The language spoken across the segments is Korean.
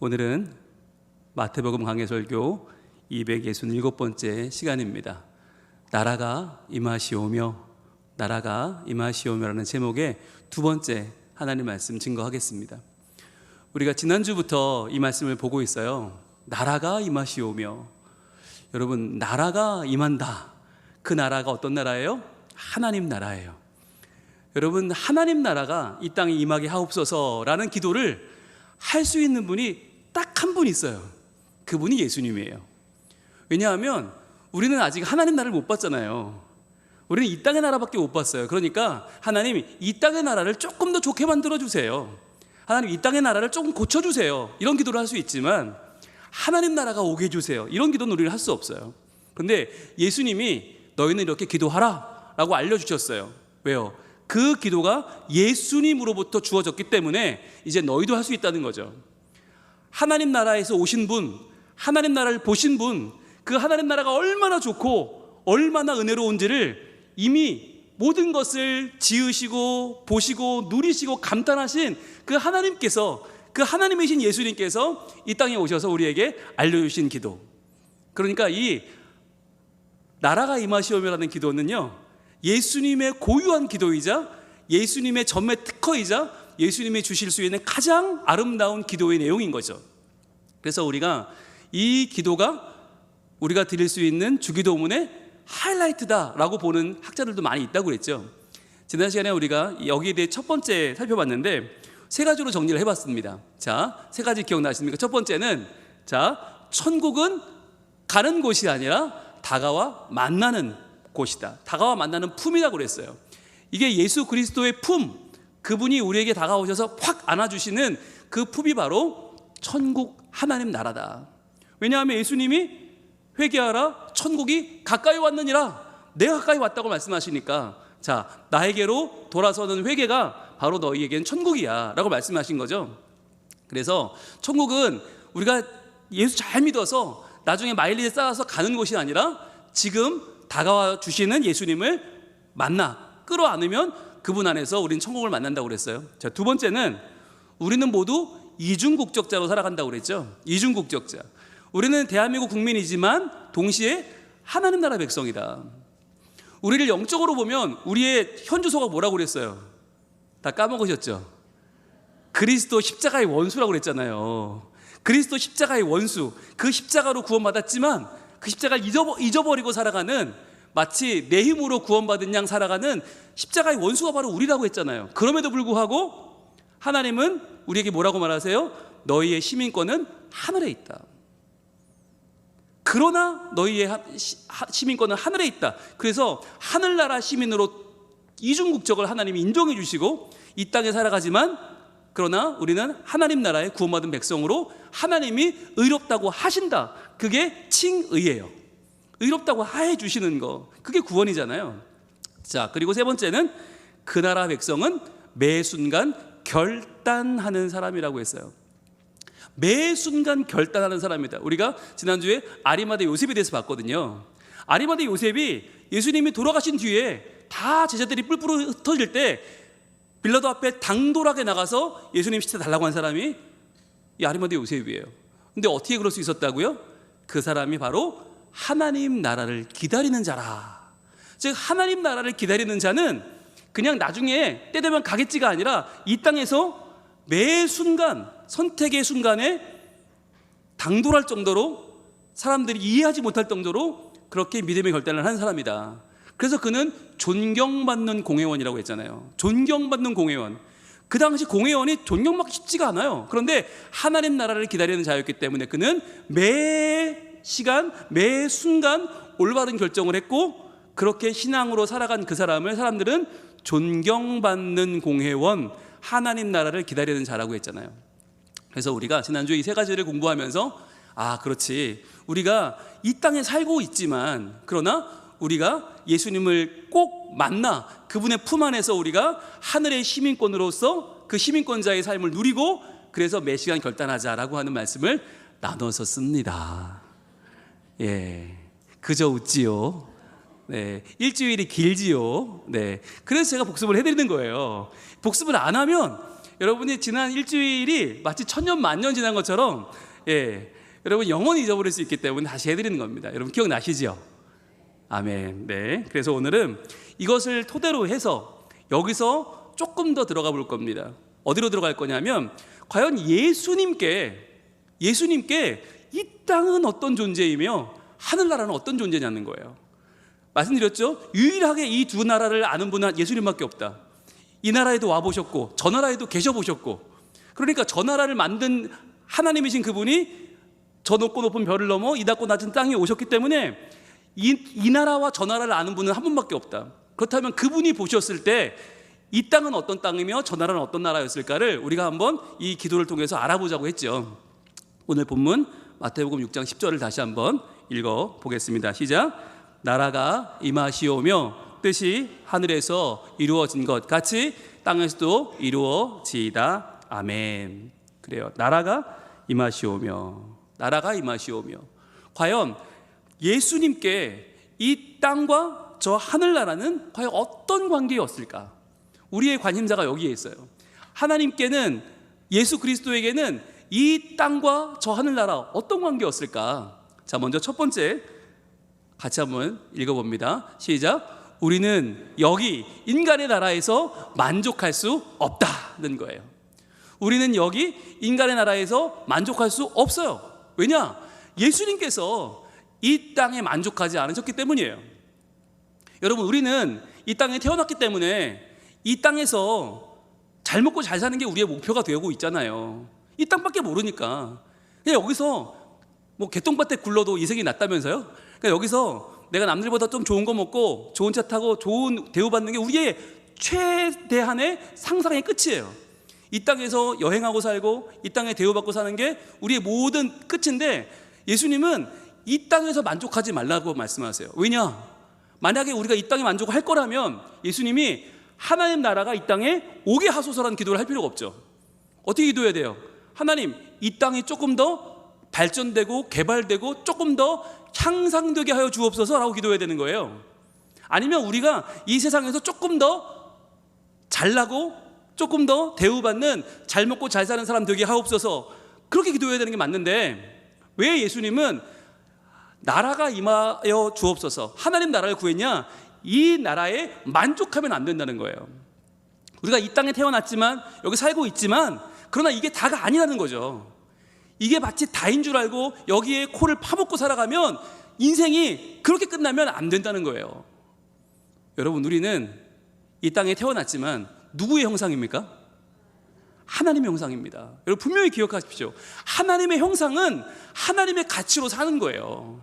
오늘은 마태복음 강해설교 267번째 시간입니다. 나라가 임하시오며, 나라가 임하시오며라는 제목의 두 번째 하나님 말씀 증거하겠습니다. 우리가 지난주부터 이 말씀을 보고 있어요. 나라가 임하시오며. 여러분, 나라가 임한다. 그 나라가 어떤 나라예요? 하나님 나라예요. 여러분, 하나님 나라가 이 땅에 임하게 하옵소서라는 기도를 할 수 있는 분이 딱 한 분 있어요. 그분이 예수님이에요. 왜냐하면 우리는 아직 하나님 나라를 못 봤잖아요. 우리는 이 땅의 나라밖에 못 봤어요. 그러니까 하나님, 이 땅의 나라를 조금 더 좋게 만들어 주세요. 하나님, 이 땅의 나라를 조금 고쳐주세요. 이런 기도를 할 수 있지만 하나님 나라가 오게 해주세요. 이런 기도는 우리는 할 수 없어요. 그런데 예수님이 너희는 이렇게 기도하라 라고 알려주셨어요. 왜요? 그 기도가 예수님으로부터 주어졌기 때문에 이제 너희도 할 수 있다는 거죠. 하나님 나라에서 오신 분, 하나님 나라를 보신 분, 그 하나님 나라가 얼마나 좋고 얼마나 은혜로운지를 이미 모든 것을 지으시고 보시고 누리시고 감탄하신 그 하나님께서, 그 하나님이신 예수님께서 이 땅에 오셔서 우리에게 알려주신 기도. 그러니까 이 나라가 임하시오며라는 기도는요, 예수님의 고유한 기도이자 예수님의 전매 특허이자 예수님이 주실 수 있는 가장 아름다운 기도의 내용인 거죠. 그래서 우리가 이 기도가 우리가 드릴 수 있는 주기도문의 하이라이트다라고 보는 학자들도 많이 있다고 그랬죠. 지난 시간에 우리가 여기에 대해 첫 번째 살펴봤는데 세 가지로 정리를 해봤습니다. 자, 세 가지 기억나십니까? 첫 번째는, 자, 천국은 가는 곳이 아니라 다가와 만나는 곳이다. 다가와 만나는 품이라고 그랬어요. 이게 예수 그리스도의 품, 그분이 우리에게 다가오셔서 확 안아주시는 그 품이 바로 천국 하나님 나라다. 왜냐하면 예수님이 회개하라, 천국이 가까이 왔느니라, 내가 가까이 왔다고 말씀하시니까, 자, 나에게로 돌아서는 회개가 바로 너희에게는 천국이야 라고 말씀하신 거죠. 그래서 천국은 우리가 예수 잘 믿어서 나중에 마일리지 쌓아서 가는 곳이 아니라 지금 다가와 주시는 예수님을 만나 끌어안으면 그분 안에서 우리는 천국을 만난다고 그랬어요. 자, 두 번째는 우리는 모두 이중국적자로 살아간다고 그랬죠. 이중국적자. 우리는 대한민국 국민이지만 동시에 하나님 나라 백성이다. 우리를 영적으로 보면 우리의 현주소가 뭐라고 그랬어요? 다 까먹으셨죠? 그리스도 십자가의 원수라고 그랬잖아요. 그리스도 십자가의 원수. 그 십자가로 구원받았지만 그 십자가를 잊어버리고 살아가는, 마치 내 힘으로 구원받은 양 살아가는 십자가의 원수가 바로 우리라고 했잖아요. 그럼에도 불구하고 하나님은 우리에게 뭐라고 말하세요? 너희의 시민권은 하늘에 있다. 그러나 너희의 시민권은 하늘에 있다. 그래서 하늘나라 시민으로 이중국적을 하나님이 인정해 주시고 이 땅에 살아가지만, 그러나 우리는 하나님 나라의 구원받은 백성으로 하나님이 의롭다고 하신다. 그게 칭의예요. 의롭다고 하해 주시는 거, 그게 구원이잖아요. 자, 그리고 세 번째는 그 나라 백성은 매 순간 결단하는 사람이라고 했어요. 매 순간 결단하는 사람이다. 우리가 지난주에 아리마대 요셉에 대해서 봤거든요. 아리마대 요셉이 예수님이 돌아가신 뒤에 다 제자들이 뿔뿔 흩어질 때 빌라도 앞에 당돌하게 나가서 예수님 시체 달라고 한 사람이 이 아리마대 요셉이에요. 근데 어떻게 그럴 수 있었다고요? 그 사람이 바로 하나님 나라를 기다리는 자라. 즉, 하나님 나라를 기다리는 자는 그냥 나중에 때 되면 가겠지가 아니라 이 땅에서 매 순간, 선택의 순간에 당돌할 정도로, 사람들이 이해하지 못할 정도로 그렇게 믿음의 결단을 한 사람이다. 그래서 그는 존경받는 공회원이라고 했잖아요. 존경받는 공회원. 그 당시 공회원이 존경받기 쉽지가 않아요. 그런데 하나님 나라를 기다리는 자였기 때문에 그는 매 시간, 매 순간 올바른 결정을 했고, 그렇게 신앙으로 살아간 그 사람을 사람들은 존경받는 공회원, 하나님 나라를 기다리는 자라고 했잖아요. 그래서 우리가 지난주에 이 세 가지를 공부하면서, 아, 그렇지, 우리가 이 땅에 살고 있지만 그러나 우리가 예수님을 꼭 만나 그분의 품 안에서 우리가 하늘의 시민권으로서 그 시민권자의 삶을 누리고, 그래서 매 시간 결단하자라고 하는 말씀을 나눠서 씁니다. 예, 그저 웃지요. 네, 일주일이 길지요. 네, 그래서 제가 복습을 해드리는 거예요. 복습을 안 하면 여러분이 지난 일주일이 마치 천년 만년 지난 것처럼 여러분 영원히 잊어버릴 수 있기 때문에 다시 해드리는 겁니다. 여러분 기억나시죠? 아멘. 네. 그래서 오늘은 이것을 토대로 해서 여기서 조금 더 들어가 볼 겁니다. 어디로 들어갈 거냐면 과연 예수님께 이 땅은 어떤 존재이며 하늘나라는 어떤 존재냐는 거예요. 말씀드렸죠? 유일하게 이 두 나라를 아는 분은 예수님밖에 없다. 이 나라에도 와보셨고 저 나라에도 계셔보셨고, 그러니까 저 나라를 만든 하나님이신 그분이 저 높고 높은 별을 넘어 이 낮고 낮은 땅에 오셨기 때문에 이 나라와 저 나라를 아는 분은 한 분밖에 없다. 그렇다면 그분이 보셨을 때 이 땅은 어떤 땅이며 저 나라는 어떤 나라였을까를 우리가 한번 이 기도를 통해서 알아보자고 했죠. 오늘 본문 마태복음 6장 10절을 다시 한번 읽어보겠습니다. 시작. 나라가 임하시오며 뜻이 하늘에서 이루어진 것 같이 땅에서도 이루어지이다. 아멘. 그래요. 나라가 임하시오며 과연 예수님께 이 땅과 저 하늘나라는 과연 어떤 관계였을까? 우리의 관심사가 여기에 있어요. 하나님께는, 예수 그리스도에게는 이 땅과 저 하늘나라 어떤 관계였을까? 자, 먼저 첫 번째 같이 한번 읽어봅니다. 시작. 우리는 여기 인간의 나라에서 만족할 수 없다는 거예요. 우리는 여기 인간의 나라에서 만족할 수 없어요. 왜냐? 예수님께서 이 땅에 만족하지 않으셨기 때문이에요. 여러분, 우리는 이 땅에 태어났기 때문에 이 땅에서 잘 먹고 잘 사는 게 우리의 목표가 되고 있잖아요. 이 땅밖에 모르니까 그냥 여기서 뭐 개똥밭에 굴러도 이생이 낫다면서요? 그러니까 여기서 내가 남들보다 좀 좋은 거 먹고 좋은 차 타고 좋은 대우받는 게 우리의 최대한의 상상의 끝이에요. 이 땅에서 여행하고 살고 이 땅에 대우받고 사는 게 우리의 모든 끝인데, 예수님은 이 땅에서 만족하지 말라고 말씀하세요. 왜냐? 만약에 우리가 이 땅에 만족할 거라면 예수님이 하나님 나라가 이 땅에 오게 하소서라는 기도를 할 필요가 없죠. 어떻게 기도해야 돼요? 하나님, 이 땅이 조금 더 발전되고 개발되고 조금 더 향상되게 하여 주옵소서라고 기도해야 되는 거예요. 아니면 우리가 이 세상에서 조금 더 잘나고 조금 더 대우받는 잘 먹고 잘 사는 사람 되게 하옵소서, 그렇게 기도해야 되는 게 맞는데 왜 예수님은 나라가 임하여 주옵소서, 하나님 나라를 구했냐? 이 나라에 만족하면 안 된다는 거예요. 우리가 이 땅에 태어났지만 여기 살고 있지만 그러나 이게 다가 아니라는 거죠. 이게 마치 다인 줄 알고 여기에 코를 파먹고 살아가면 인생이 그렇게 끝나면 안 된다는 거예요. 여러분, 우리는 이 땅에 태어났지만 누구의 형상입니까? 하나님의 형상입니다. 여러분 분명히 기억하십시오. 하나님의 형상은 하나님의 가치로 사는 거예요.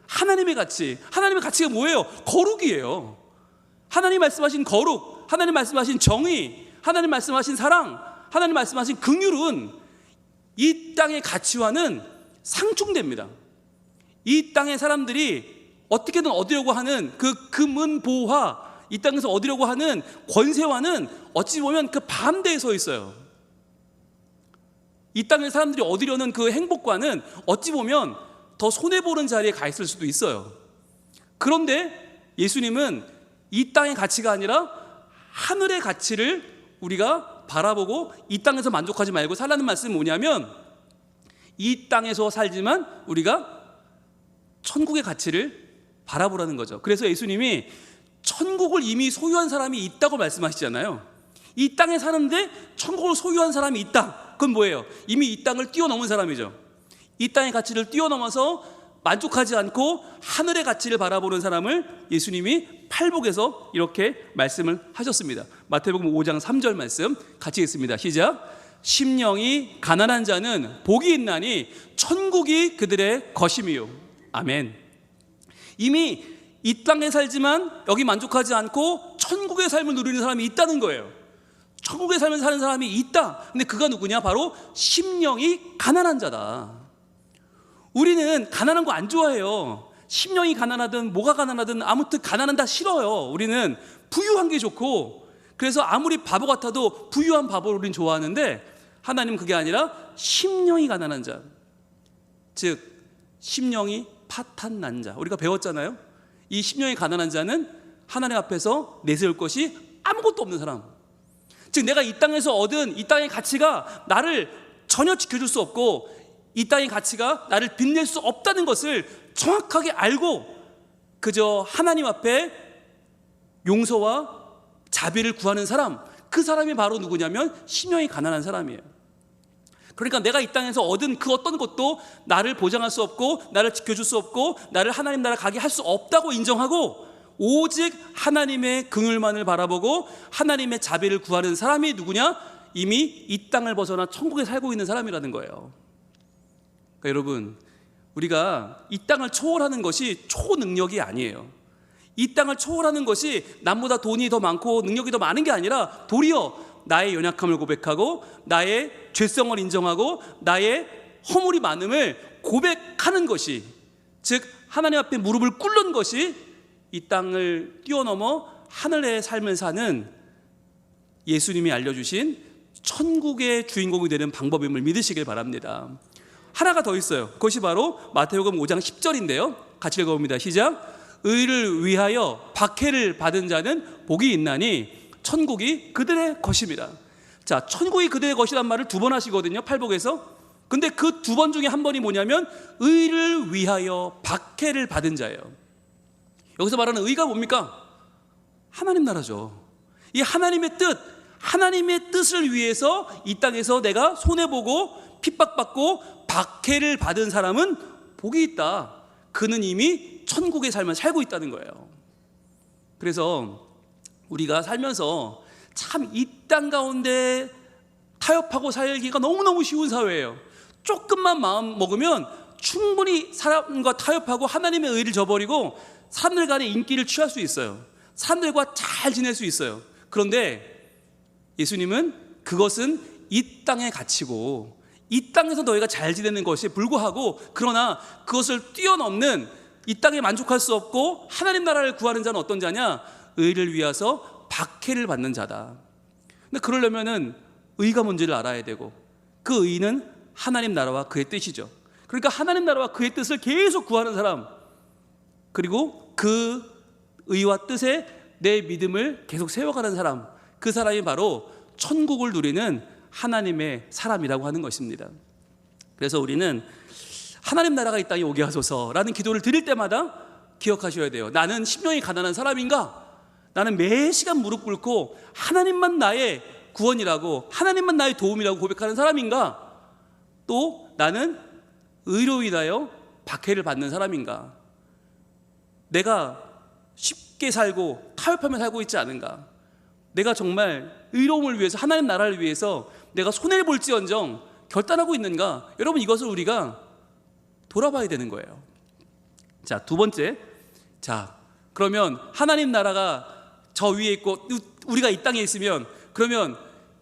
하나님의 가치가 뭐예요? 거룩이에요. 하나님 말씀하신 거룩, 하나님 말씀하신 정의, 하나님 말씀하신 사랑, 하나님 말씀하신 긍휼은 이 땅의 가치와는 상충됩니다. 이 땅의 사람들이 어떻게든 얻으려고 하는 그 금은보화, 이 땅에서 얻으려고 하는 권세와는 어찌 보면 그 반대에 서 있어요. 이 땅의 사람들이 얻으려는 그 행복과는 어찌 보면 더 손해보는 자리에 가 있을 수도 있어요. 그런데 예수님은 이 땅의 가치가 아니라 하늘의 가치를 우리가 바라보고 이 땅에서 만족하지 말고 살라는 말씀이 뭐냐면, 이 땅에서 살지만 우리가 천국의 가치를 바라보라는 거죠. 그래서 예수님이 천국을 이미 소유한 사람이 있다고 말씀하시잖아요. 이 땅에 사는데 천국을 소유한 사람이 있다. 그건 뭐예요? 이미 이 땅을 뛰어넘은 사람이죠. 이 땅의 가치를 뛰어넘어서 만족하지 않고 하늘의 가치를 바라보는 사람을 예수님이 팔복에서 이렇게 말씀을 하셨습니다. 마태복음 5장 3절 말씀 같이 읽습니다. 시작. 심령이 가난한 자는 복이 있나니 천국이 그들의 것임이요. 아멘. 이미 이 땅에 살지만 여기 만족하지 않고 천국의 삶을 누리는 사람이 있다는 거예요. 천국의 삶을 사는 사람이 있다. 근데 그가 누구냐? 바로 심령이 가난한 자다. 우리는 가난한 거 안 좋아해요. 심령이 가난하든 뭐가 가난하든 아무튼 가난은 다 싫어요. 우리는 부유한 게 좋고, 그래서 아무리 바보 같아도 부유한 바보를 우리는 좋아하는데, 하나님은 그게 아니라 심령이 가난한 자, 즉 심령이 파탄난 자. 우리가 배웠잖아요. 이 심령이 가난한 자는 하나님 앞에서 내세울 것이 아무것도 없는 사람. 즉 내가 이 땅에서 얻은 이 땅의 가치가 나를 전혀 지켜줄 수 없고 이 땅의 가치가 나를 빛낼 수 없다는 것을 정확하게 알고 그저 하나님 앞에 용서와 자비를 구하는 사람, 그 사람이 바로 누구냐면 심령이 가난한 사람이에요. 그러니까 내가 이 땅에서 얻은 그 어떤 것도 나를 보장할 수 없고 나를 지켜줄 수 없고 나를 하나님 나라 가게 할 수 없다고 인정하고 오직 하나님의 긍휼만을 바라보고 하나님의 자비를 구하는 사람이 누구냐? 이미 이 땅을 벗어나 천국에 살고 있는 사람이라는 거예요. 그러니까 여러분, 우리가 이 땅을 초월하는 것이 초능력이 아니에요. 이 땅을 초월하는 것이 남보다 돈이 더 많고 능력이 더 많은 게 아니라 도리어 나의 연약함을 고백하고 나의 죄성을 인정하고 나의 허물이 많음을 고백하는 것이, 즉 하나님 앞에 무릎을 꿇는 것이 이 땅을 뛰어넘어 하늘의 삶을 사는 예수님이 알려주신 천국의 주인공이 되는 방법임을 믿으시길 바랍니다. 하나가 더 있어요. 그것이 바로 마태복음 5장 10절인데요 같이 읽어봅니다. 시작. 의를 위하여 박해를 받은 자는 복이 있나니 천국이 그들의 것입니다. 자, 천국이 그들의 것이란 말을 두 번 하시거든요, 팔복에서. 근데 그 두 번 중에 한 번이 뭐냐면 의를 위하여 박해를 받은 자예요. 여기서 말하는 의가 뭡니까? 하나님 나라죠. 이 하나님의 뜻, 하나님의 뜻을 위해서 이 땅에서 내가 손해보고 핍박받고 박해를 받은 사람은 복이 있다. 그는 이미 천국의 삶을 살고 있다는 거예요. 그래서 우리가 살면서 참 이 땅 가운데 타협하고 살기가 너무너무 쉬운 사회예요. 조금만 마음 먹으면 충분히 사람과 타협하고 하나님의 의를 저버리고 사람들 간의 인기를 취할 수 있어요. 사람들과 잘 지낼 수 있어요. 그런데 예수님은 그것은 이 땅의 가치고 이 땅에서 너희가 잘 지내는 것에 불구하고, 그러나 그것을 뛰어넘는 이 땅에 만족할 수 없고 하나님 나라를 구하는 자는 어떤 자냐? 의를 위해서 박해를 받는 자다. 근데 그러려면은 의가 뭔지를 알아야 되고 그 의는 하나님 나라와 그의 뜻이죠. 그러니까 하나님 나라와 그의 뜻을 계속 구하는 사람, 그리고 그 의와 뜻에 내 믿음을 계속 세워가는 사람, 그 사람이 바로 천국을 누리는 하나님의 사람이라고 하는 것입니다. 그래서 우리는 하나님 나라가 이 땅에 오게 하소서라는 기도를 드릴 때마다 기억하셔야 돼요. 나는 심령이 가난한 사람인가? 나는 매 시간 무릎 꿇고 하나님만 나의 구원이라고, 하나님만 나의 도움이라고 고백하는 사람인가? 또 나는 의로 인하여 박해를 받는 사람인가? 내가 쉽게 살고 타협하며 살고 있지 않은가? 내가 정말 의로움을 위해서, 하나님 나라를 위해서 내가 손해를 볼지언정 결단하고 있는가? 여러분, 이것을 우리가 돌아봐야 되는 거예요. 자, 두 번째. 자, 그러면 하나님 나라가 저 위에 있고 우리가 이 땅에 있으면 그러면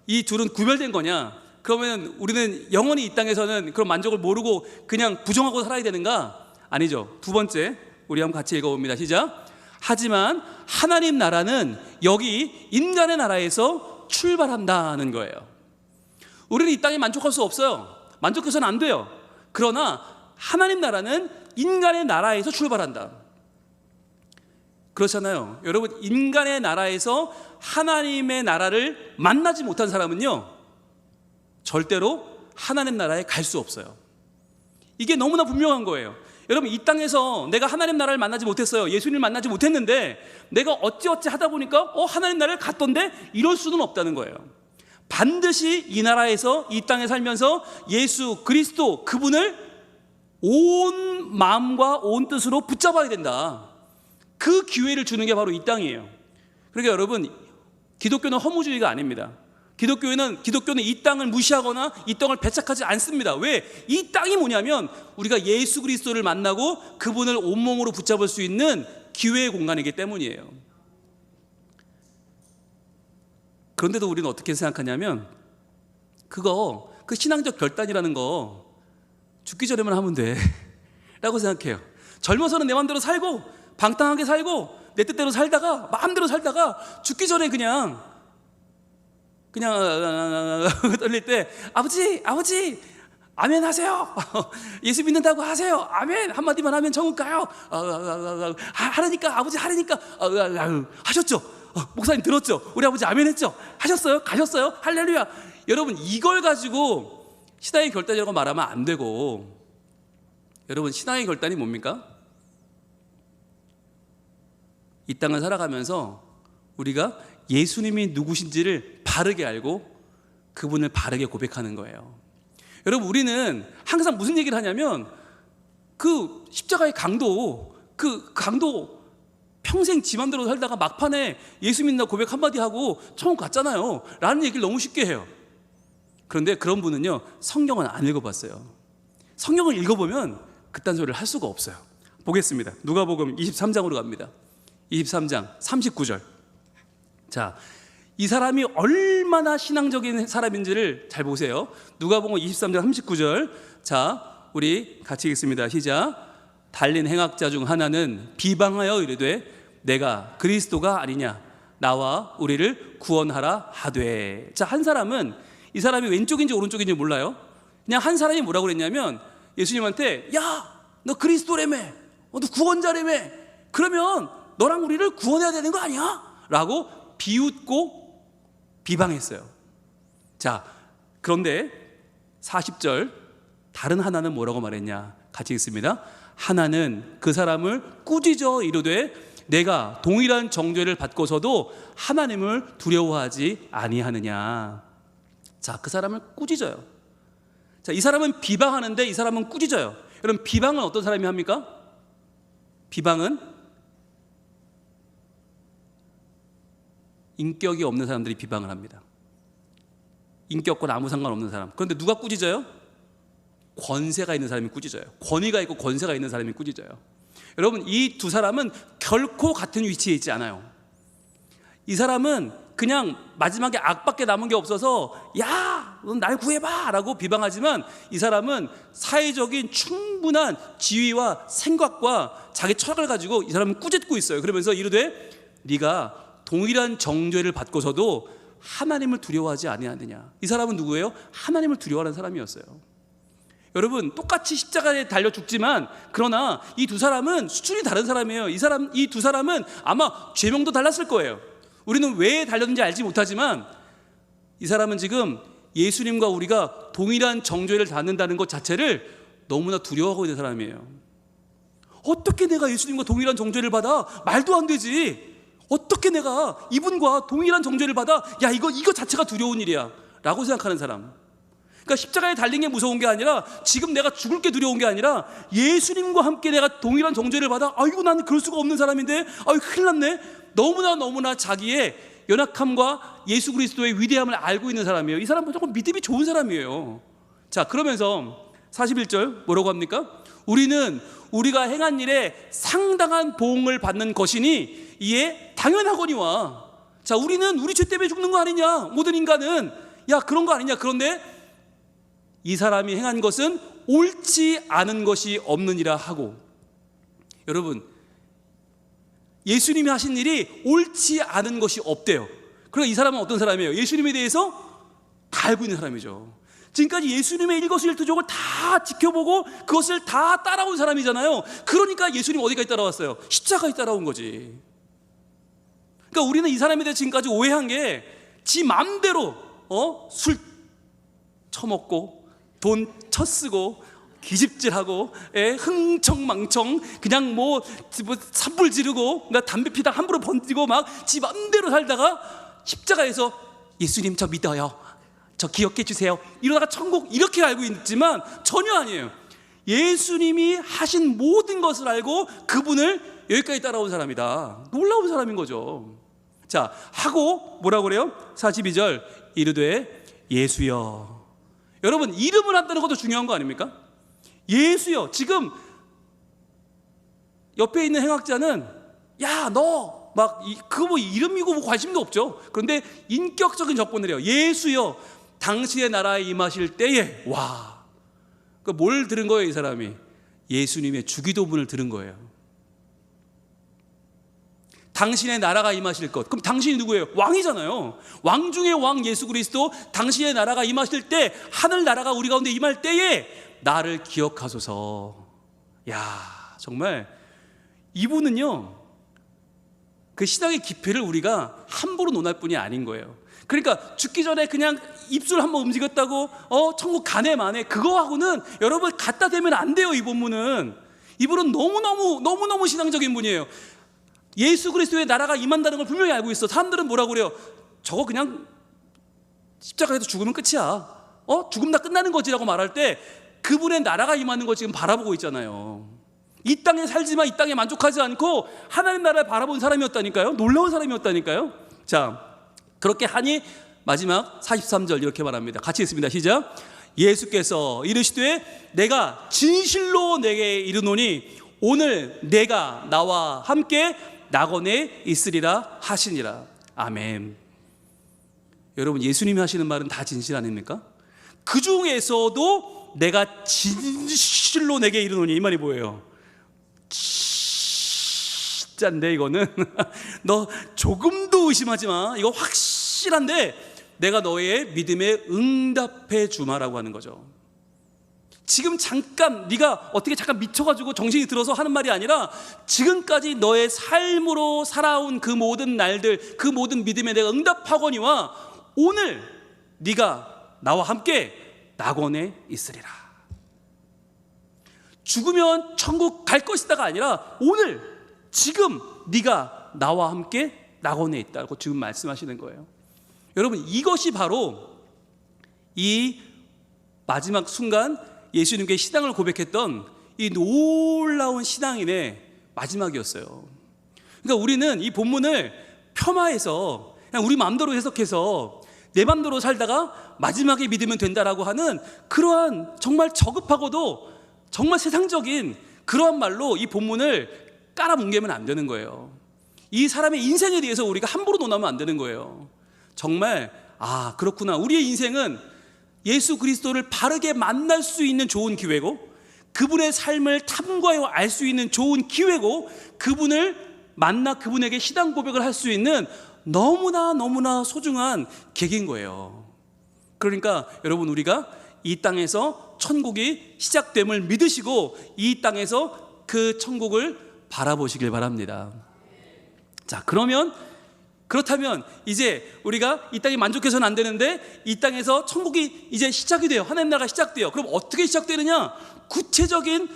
이 둘은 구별된 거냐? 그러면 우리는 영원히 이 땅에서는 그런 만족을 모르고 그냥 부정하고 살아야 되는가? 아니죠. 두 번째, 우리 한번 같이 읽어봅니다. 시작. 하지만 하나님 나라는 여기 인간의 나라에서 출발한다는 거예요. 우리는 이 땅에 만족할 수 없어요. 만족해서는 안 돼요. 그러나 하나님 나라는 인간의 나라에서 출발한다. 그렇잖아요. 여러분, 인간의 나라에서 하나님의 나라를 만나지 못한 사람은요, 절대로 하나님 나라에 갈 수 없어요. 이게 너무나 분명한 거예요. 여러분, 이 땅에서 내가 하나님 나라를 만나지 못했어요. 예수님을 만나지 못했는데 내가 어찌어찌 하다 보니까 하나님 나라를 갔던데, 이럴 수는 없다는 거예요. 반드시 이 나라에서, 이 땅에 살면서 예수 그리스도 그분을 온 마음과 온 뜻으로 붙잡아야 된다. 그 기회를 주는 게 바로 이 땅이에요. 그러니까 여러분, 기독교는 허무주의가 아닙니다. 기독교는 이 땅을 무시하거나 이 땅을 배척하지 않습니다. 왜? 이 땅이 뭐냐면 우리가 예수 그리스도를 만나고 그분을 온몸으로 붙잡을 수 있는 기회의 공간이기 때문이에요. 그런데도 우리는 어떻게 생각하냐면 그 신앙적 결단이라는 거 죽기 전에만 하면 돼 라고 생각해요. 젊어서는 내 마음대로 살고 방탕하게 살고 내 뜻대로 살다가 마음대로 살다가 죽기 전에 그냥 떨릴 때 아버지 아멘 하세요. 예수 믿는다고 하세요. 아멘 한마디만 하면 천국 가요. 하라니까 아버지 하라니까 하셨죠. 목사님 들었죠? 우리 아버지 아멘 했죠? 하셨어요? 가셨어요? 할렐루야. 여러분, 이걸 가지고 신앙의 결단이라고 말하면 안 되고, 여러분, 신앙의 결단이 뭡니까? 이 땅을 살아가면서 우리가 예수님이 누구신지를 바르게 알고 그분을 바르게 고백하는 거예요. 여러분, 우리는 항상 무슨 얘기를 하냐면 그 십자가의 강도, 그 강도 평생 지 맘대로 살다가 막판에 예수 믿나 고백 한마디 하고 천국 갔잖아요 라는 얘기를 너무 쉽게 해요. 그런데 그런 분은요, 성경은 안 읽어봤어요. 성경을 읽어보면 그딴 소리를 할 수가 없어요. 보겠습니다. 누가복음 23장으로 갑니다. 23장 39절. 자, 이 사람이 얼마나 신앙적인 사람인지를 잘 보세요. 누가복음 23장 39절. 자, 우리 같이 읽습니다. 시작. 달린 행악자 중 하나는 비방하여 이르되 내가 그리스도가 아니냐, 나와 우리를 구원하라 하되. 자, 한 사람은, 이 사람이 왼쪽인지 오른쪽인지 몰라요. 그냥 한 사람이 뭐라고 그랬냐면 예수님한테, 야, 너 그리스도라며, 너 구원자라며, 그러면 너랑 우리를 구원해야 되는 거 아니야? 라고 비웃고 비방했어요. 자, 그런데 40절 다른 하나는 뭐라고 말했냐? 같이 읽습니다. 하나는 그 사람을 꾸짖어 이르되 내가 동일한 정죄를 받고서도 하나님을 두려워하지 아니하느냐. 자, 그 사람을 꾸짖어요. 자, 이 사람은 비방하는데 이 사람은 꾸짖어요. 여러분, 비방은 어떤 사람이 합니까? 비방은 인격이 없는 사람들이 비방을 합니다. 인격과 아무 상관없는 사람. 그런데 누가 꾸짖어요? 권세가 있는 사람이 꾸짖어요. 권위가 있고 권세가 있는 사람이 꾸짖어요. 여러분, 이 두 사람은 결코 같은 위치에 있지 않아요. 이 사람은 그냥 마지막에 악밖에 남은 게 없어서 야, 넌 날 구해봐 라고 비방하지만, 이 사람은 사회적인 충분한 지위와 생각과 자기 철학을 가지고 이 사람은 꾸짖고 있어요. 그러면서 이르되 네가 동일한 정죄를 받고서도 하나님을 두려워하지 아니하느냐. 이 사람은 누구예요? 하나님을 두려워하는 사람이었어요. 여러분, 똑같이 십자가에 달려 죽지만, 그러나 이 두 사람은 수준이 다른 사람이에요. 이 두 사람은 아마 죄명도 달랐을 거예요. 우리는 왜 달렸는지 알지 못하지만 이 사람은 지금 예수님과 우리가 동일한 정죄를 받는다는 것 자체를 너무나 두려워하고 있는 사람이에요. 어떻게 내가 예수님과 동일한 정죄를 받아? 말도 안 되지. 어떻게 내가 이분과 동일한 정죄를 받아? 야, 이거 자체가 두려운 일이야 라고 생각하는 사람. 그러니까 십자가에 달린 게 무서운 게 아니라, 지금 내가 죽을 게 두려운 게 아니라, 예수님과 함께 내가 동일한 정죄를 받아? 아이고, 나는 그럴 수가 없는 사람인데, 아이고, 큰일 났네. 너무나 자기의 연약함과 예수 그리스도의 위대함을 알고 있는 사람이에요. 이 사람은 조금 믿음이 좋은 사람이에요. 자, 그러면서 41절 뭐라고 합니까? 우리는 우리가 행한 일에 상당한 보응을 받는 것이니 이에 당연하거니와. 자, 우리는 우리 죄 때문에 죽는 거 아니냐, 모든 인간은. 야, 그런 거 아니냐. 그런데 이 사람이 행한 것은 옳지 않은 것이 없느니라 하고. 여러분, 예수님이 하신 일이 옳지 않은 것이 없대요. 그러나 이 사람은 어떤 사람이에요? 예수님에 대해서 다 알고 있는 사람이죠. 지금까지 예수님의 일거수일투족을 다 지켜보고 그것을 다 따라온 사람이잖아요. 그러니까 예수님 어디까지 따라왔어요? 십자가에 따라온 거지. 그러니까 우리는 이 사람에 대해 지금까지 오해한 게, 지 맘대로 술 처먹고 돈 쳐쓰고 기집질하고 흥청망청 그냥 뭐 산불 지르고 담배 피다 함부로 번지고 막 지 맘대로 살다가 십자가에서 예수님 저 믿어요, 저 기억해 주세요 이러다가 천국 이렇게 알고 있지만 전혀 아니에요. 예수님이 하신 모든 것을 알고 그분을 여기까지 따라온 사람이다. 놀라운 사람인 거죠. 자, 하고 뭐라고 그래요? 42절 이르되 예수여. 여러분, 이름을 한다는 것도 중요한 거 아닙니까? 예수여. 지금 옆에 있는 행악자는 야, 너 막 그거 뭐 이름이고 뭐 관심도 없죠. 그런데 인격적인 접근을 해요. 예수여, 당신의 나라에 임하실 때에. 와, 그 뭘 들은 거예요? 이 사람이 예수님의 주기도문을 들은 거예요. 당신의 나라가 임하실 것. 그럼 당신이 누구예요? 왕이잖아요. 왕 중의 왕 예수 그리스도. 당신의 나라가 임하실 때, 하늘 나라가 우리 가운데 임할 때에 나를 기억하소서. 야, 정말 이분은요, 그 신앙의 깊이를 우리가 함부로 논할 뿐이 아닌 거예요. 그러니까 죽기 전에 그냥 입술 한번 움직였다고 천국 가네 마네, 그거하고는 여러분 갖다 대면 안 돼요. 이 본문은, 이분은 너무너무 신앙적인 분이에요. 예수 그리스도의 나라가 임한다는 걸 분명히 알고 있어. 사람들은 뭐라고 그래요? 저거 그냥 십자가에서 죽으면 끝이야, 죽음 다 끝나는 거지라고 말할 때 그분의 나라가 임하는 거 지금 바라보고 있잖아요. 이 땅에 살지만 이 땅에 만족하지 않고 하나님 나라를 바라본 사람이었다니까요. 놀라운 사람이었다니까요. 자, 그렇게 하니 마지막 43절 이렇게 말합니다. 같이 읽습니다. 시작. 예수께서 이르시되 내가 진실로 내게 이르노니 오늘 내가 나와 함께 낙원에 있으리라 하시니라. 아멘. 여러분, 예수님이 하시는 말은 다 진실 아닙니까? 그 중에서도 내가 진실로 내게 이르노니, 이 말이 뭐예요? 진짜인데 이거는 너 조금도 의심하지 마, 이거 확실한데 내가 너의 믿음에 응답해 주마라고 하는 거죠. 지금 잠깐 네가 어떻게 잠깐 미쳐가지고 정신이 들어서 하는 말이 아니라 지금까지 너의 삶으로 살아온 그 모든 날들, 그 모든 믿음에 내가 응답하거니와 오늘 네가 나와 함께 낙원에 있으리라. 죽으면 천국 갈 것이다가 아니라 오늘 지금 네가 나와 함께 낙원에 있다고 지금 말씀하시는 거예요. 여러분, 이것이 바로 이 마지막 순간 예수님께 신앙을 고백했던 이 놀라운 신앙인의 마지막이었어요. 그러니까 우리는 이 본문을 폄하해서 그냥 우리 마음대로 해석해서 내 마음대로 살다가 마지막에 믿으면 된다라고 하는 그러한 정말 저급하고도 정말 세상적인 그러한 말로 이 본문을 깔아뭉개면 안 되는 거예요. 이 사람의 인생에 대해서 우리가 함부로 논하면 안 되는 거예요. 정말 그렇구나, 우리의 인생은 예수 그리스도를 바르게 만날 수 있는 좋은 기회고, 그분의 삶을 탐구하여 알 수 있는 좋은 기회고, 그분을 만나 그분에게 신앙 고백을 할 수 있는 너무나 소중한 계기인 거예요. 그러니까 여러분, 우리가 이 땅에서 천국이 시작됨을 믿으시고 이 땅에서 그 천국을 바라보시길 바랍니다. 자, 그렇다면 이제 우리가 이 땅에 만족해서는 안 되는데 이 땅에서 천국이 이제 시작이 돼요. 하나님 나라가 시작돼요. 그럼 어떻게 시작되느냐? 구체적인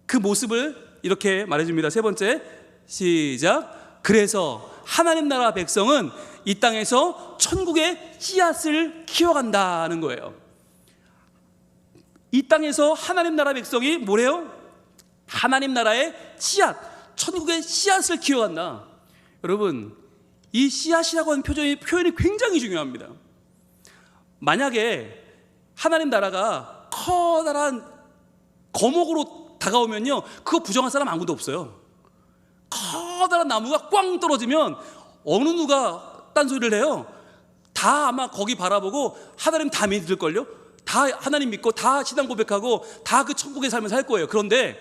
그 모습을 이렇게 말해줍니다. 세 번째, 시작. 그래서 하나님 나라 백성은 이 땅에서 천국의 씨앗을 키워간다는 거예요. 이 땅에서 하나님 나라 백성이 뭐래요? 하나님 나라의 씨앗, 천국의 씨앗을 키워간다. 여러분, 이 씨앗이라고 하는 표현이 굉장히 중요합니다. 만약에 하나님 나라가 커다란 거목으로 다가오면요, 그거 부정할 사람 아무도 없어요. 커다란 나무가 꽝 떨어지면 어느 누가 딴소리를 해요? 다 아마 거기 바라보고 하나님 다 믿을걸요? 다 하나님 믿고 다 신앙 고백하고 다 그 천국의 삶을 살 거예요. 그런데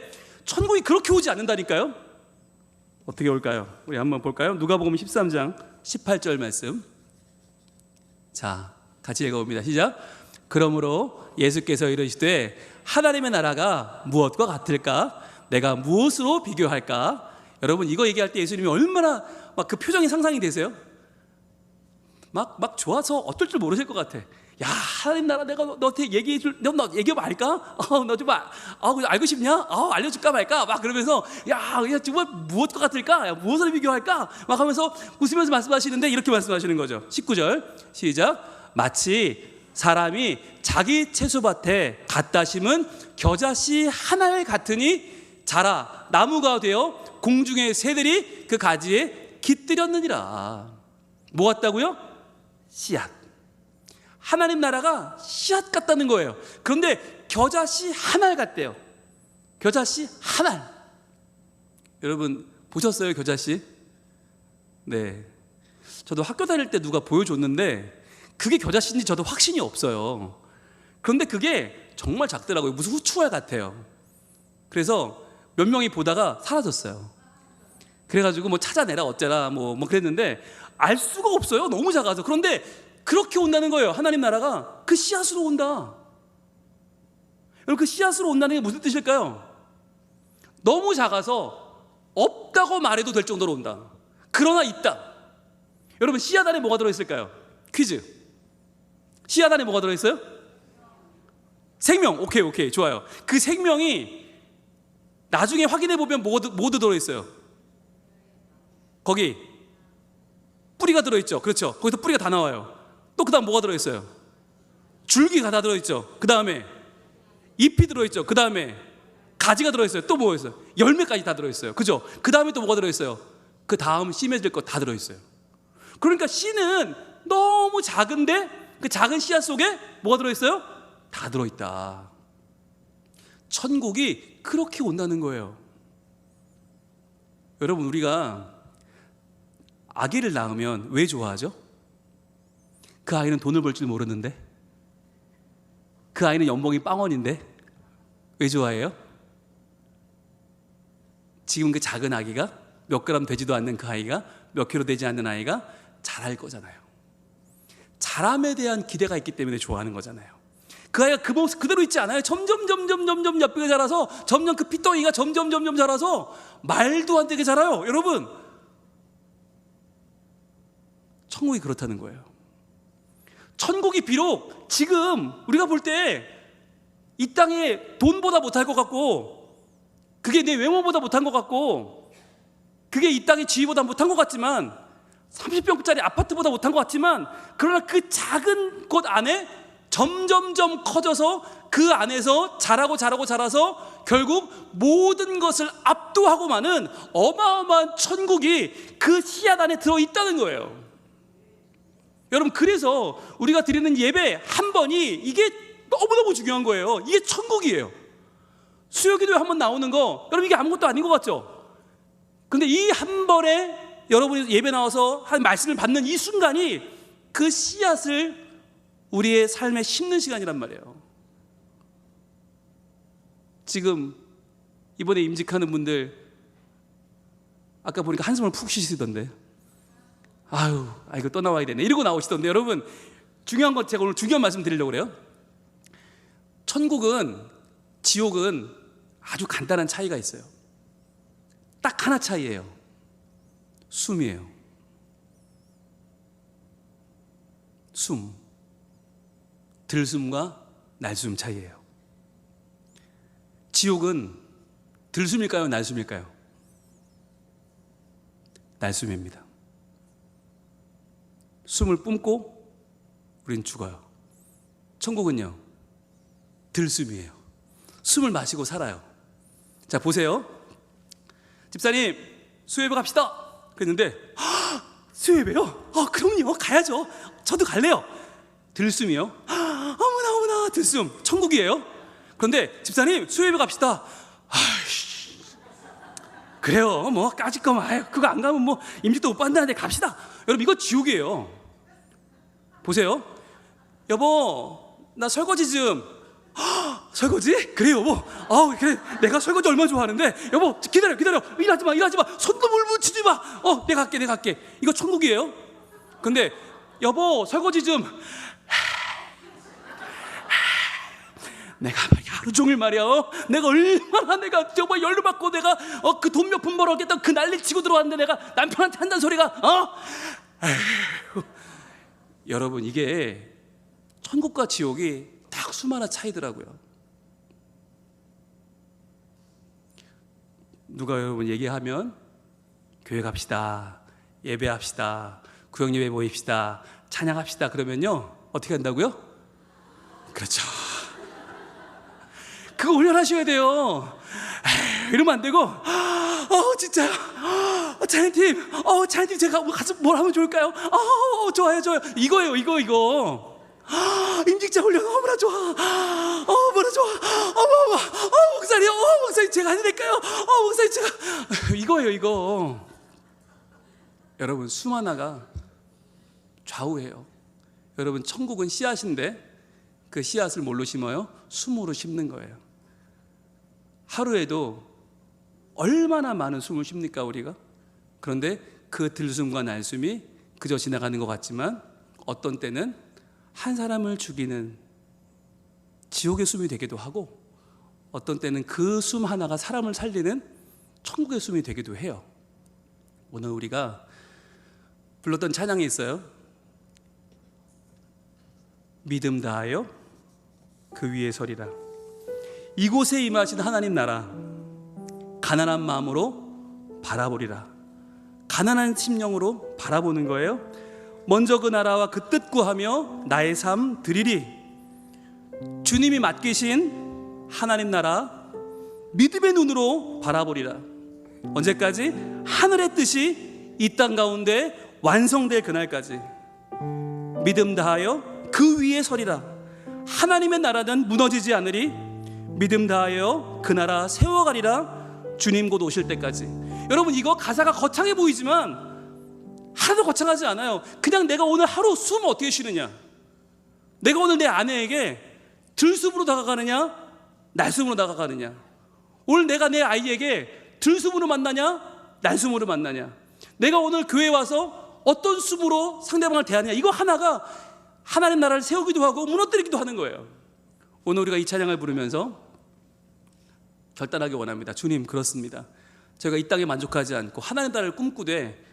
천국이 그렇게 오지 않는다니까요. 어떻게 올까요? 우리 한번 볼까요? 누가복음 13장 18절 말씀. 자, 같이 읽어봅니다. 시작. 그러므로 예수께서 이르시되 하나님의 나라가 무엇과 같을까? 내가 무엇으로 비교할까? 여러분, 이거 얘기할 때 예수님이 얼마나 막 그 표정이 상상이 되세요? 막 좋아서 어떨 줄 모르실 것 같아. 야, 하나님 나라 내가 너한테 너 얘기하면 알까? 너 좀 알고 싶냐? 알려줄까 말까? 막 그러면서 야, 정말 무엇과 같을까? 야, 무엇으로 비교할까? 막 하면서 웃으면서 말씀하시는데 이렇게 말씀하시는 거죠. 19절 시작. 마치 사람이 자기 채소밭에 갖다 심은 겨자씨 하나에 같으니 자라 나무가 되어 공중의 새들이 그 가지에 깃들였느니라. 뭐 같다고요? 씨앗. 하나님 나라가 씨앗 같다는 거예요. 그런데 겨자씨 한 알 같대요. 겨자씨 한 알. 여러분 보셨어요, 겨자씨? 네. 저도 학교 다닐 때 누가 보여줬는데 그게 겨자씨인지 저도 확신이 없어요. 그런데 그게 정말 작더라고요. 무슨 후추알 같아요. 그래서 몇 명이 보다가 사라졌어요. 그래가지고 뭐 찾아내라 어쩌라 뭐 그랬는데 알 수가 없어요. 너무 작아서. 그런데 그렇게 온다는 거예요. 하나님 나라가 그 씨앗으로 온다. 여러분, 그 씨앗으로 온다는 게 무슨 뜻일까요? 너무 작아서 없다고 말해도 될 정도로 온다. 그러나 있다. 여러분, 씨앗 안에 뭐가 들어있을까요? 퀴즈. 씨앗 안에 뭐가 들어있어요? 생명. 오케이 좋아요. 그 생명이 나중에 확인해 보면 뭐도 들어있어요? 거기 뿌리가 들어있죠. 그렇죠. 거기서 뿌리가 다 나와요. 또 그 다음 뭐가 들어있어요? 줄기가 다 들어있죠. 그 다음에 잎이 들어있죠. 그 다음에 가지가 들어있어요. 또 뭐가 있어요? 열매까지 다 들어있어요. 그죠? 그 다음에 또 뭐가 들어있어요? 그 다음 씨 맺을 거 다 들어있어요. 그러니까 씨는 너무 작은데 그 작은 씨앗 속에 뭐가 들어있어요? 다 들어있다. 천국이 그렇게 온다는 거예요. 여러분, 우리가 아기를 낳으면 왜 좋아하죠? 그 아이는 돈을 벌 줄 모르는데, 그 아이는 연봉이 빵원인데 왜 좋아해요? 지금 그 작은 아기가, 몇 그램 되지도 않는 그 아이가, 몇 킬로 되지 않는 아이가 자랄 거잖아요. 자람에 대한 기대가 있기 때문에 좋아하는 거잖아요. 그 아이가 그 모습 그대로 있지 않아요. 점점 예쁘게 자라서, 점점 그 피덩이가 점점 자라서 말도 안 되게 자라요. 여러분, 천국이 그렇다는 거예요. 천국이 비록 지금 우리가 볼 때 이 땅에 돈보다 못할 것 같고, 그게 내 외모보다 못한 것 같고, 그게 이 땅의 지위보다 못한 것 같지만, 30평짜리 아파트보다 못한 것 같지만, 그러나 그 작은 곳 안에 점점 커져서 그 안에서 자라서 결국 모든 것을 압도하고 마는 어마어마한 천국이 그 씨앗 안에 들어있다는 거예요. 여러분, 그래서 우리가 드리는 예배 한 번이 이게 너무너무 중요한 거예요. 이게 천국이에요. 수요기도에 한 번 나오는 거, 여러분 이게 아무것도 아닌 것 같죠? 근데 이 한 번에 여러분이 예배 나와서 한 말씀을 받는 이 순간이 그 씨앗을 우리의 삶에 심는 시간이란 말이에요. 지금 이번에 임직하는 분들 아까 보니까 한숨을 푹 쉬시던데, 아유, 이거 떠나와야 되네 이러고 나오시던데, 여러분 중요한 건 제가 오늘 중요한 말씀 드리려고 그래요. 천국은, 지옥은 아주 간단한 차이가 있어요. 딱 하나 차이예요. 숨이에요. 숨. 들숨과 날숨 차이예요. 지옥은 들숨일까요? 날숨일까요? 날숨입니다. 숨을 뿜고 우린 죽어요. 천국은요, 들숨이에요. 숨을 마시고 살아요. 자, 보세요. 집사님, 수요예배 갑시다 그랬는데, 수요예배요? 그럼요, 가야죠. 저도 갈래요. 들숨이요. 어머나 들숨. 천국이에요. 그런데 집사님, 수요예배 갑시다. 그래요, 뭐 까짓 거면 그거 안 가면 뭐 임직도 못 받는다는데 갑시다. 여러분, 이거 지옥이에요. 보세요. 여보, 나 설거지 좀. 설거지? 그래 여보. 그래, 내가 설거지 얼마나 좋아하는데. 여보, 기다려. 일하지 마. 손도 물 묻히지 마. 내가 갈게. 이거 천국이에요. 근데 여보, 설거지 좀. 내가 하루 종일 말이야. 내가 얼마나 정말 열을 받고 내가 그 돈 몇 푼 벌었겠다 그 난리 치고 들어왔는데 내가 남편한테 한다는 소리가 여러분, 이게 천국과 지옥이 딱 숨 하나 차이더라고요. 누가 여러분 얘기하면 교회 갑시다, 예배합시다, 구역예배 모입시다, 찬양합시다 그러면요, 어떻게 한다고요? 그렇죠. 그거 훈련하셔야 돼요. 이러면 안 되고, 진짜요? 찬양팀 제가 가서 뭘 하면 좋을까요? 좋아요. 이거예요, 이거. 임직자 훈련 너무나 좋아. 뭐나 좋아. 목사님 제가 안 될까요? 목사님 제가 이거예요, 이거. 여러분, 숨 하나가 좌우해요. 여러분, 천국은 씨앗인데 그 씨앗을 뭘로 심어요? 숨으로 심는 거예요. 하루에도 얼마나 많은 숨을 쉽니까 우리가? 그런데 그 들숨과 날숨이 그저 지나가는 것 같지만 어떤 때는 한 사람을 죽이는 지옥의 숨이 되기도 하고, 어떤 때는 그 숨 하나가 사람을 살리는 천국의 숨이 되기도 해요. 오늘 우리가 불렀던 찬양이 있어요. 믿음 다하여 그 위에 서리라. 이곳에 임하신 하나님 나라 가난한 마음으로 바라보리라. 가난한 심령으로 바라보는 거예요. 먼저 그 나라와 그 뜻 구하며 나의 삶 드리리. 주님이 맡기신 하나님 나라 믿음의 눈으로 바라보리라. 언제까지? 하늘의 뜻이 이 땅 가운데 완성될 그날까지. 믿음 다하여 그 위에 서리라. 하나님의 나라는 무너지지 않으리. 믿음 다하여 그 나라 세워가리라. 주님 곧 오실 때까지. 여러분, 이거 가사가 거창해 보이지만 하나도 거창하지 않아요. 그냥 내가 오늘 하루 숨 어떻게 쉬느냐, 내가 오늘 내 아내에게 들숨으로 다가가느냐 날숨으로 다가가느냐, 오늘 내가 내 아이에게 들숨으로 만나냐 날숨으로 만나냐, 내가 오늘 교회에 와서 어떤 숨으로 상대방을 대하느냐, 이거 하나가 하나님 나라를 세우기도 하고 무너뜨리기도 하는 거예요. 오늘 우리가 이 찬양을 부르면서 결단하기 원합니다. 주님, 그렇습니다. 저희가 이 땅에 만족하지 않고 하나님 나라를 꿈꾸되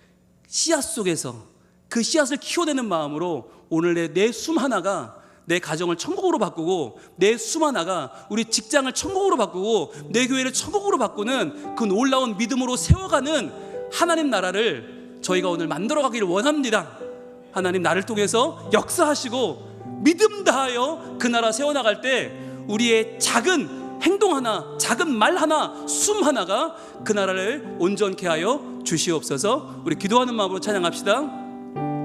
씨앗 속에서 그 씨앗을 키워내는 마음으로 오늘 내 숨 하나가 내 가정을 천국으로 바꾸고, 내 숨 하나가 우리 직장을 천국으로 바꾸고, 내 교회를 천국으로 바꾸는 그 놀라운 믿음으로 세워가는 하나님 나라를 저희가 오늘 만들어가기를 원합니다. 하나님 나를 통해서 역사하시고 믿음 다하여 그 나라 세워나갈 때 우리의 작은 행동 하나, 작은 말 하나, 숨 하나가 그 나라를 온전케 하여 주시옵소서. 우리 기도하는 마음으로 찬양합시다.